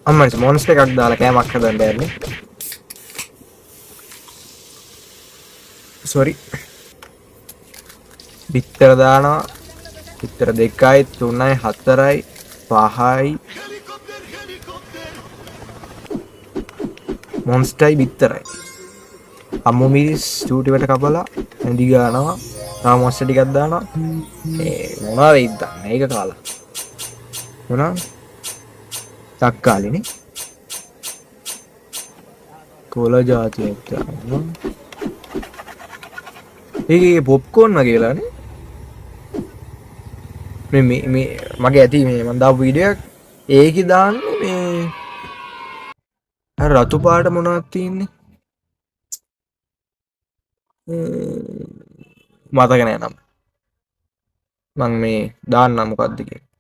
අම්මන්ස් monster එකක් දාලා කෑමක් හදන්න යන්නේ. සෝරි. බිත්තර දානවා. බිත්තර 2යි 3යි 4යි 5යි මොන්ස්ටර්යි බිත්තරයි. අම්මු මිරිස් චූටිවට කපලා ඇඳි ගන්නවා. තව මොන්ස්ටර් ටිකක් දානවා. මේ මොනවා වෙයිද දන්නේ. ඒක කාලා. මොනවා? තක්කාලිනේ. කොළ ජාතියක් දානවා. ඒකේ පොප්කෝර්න් වගේ වෙලානේ. මේ මගේ ඇති මේ මම දාපු වීඩියෝ එකක් ඒකේ දාන්නේ මේ අර රතු පාට මොනවද තියෙන්නේ මතක නෑ නම් මම මේ දාන්නම් මොකක්ද කියලා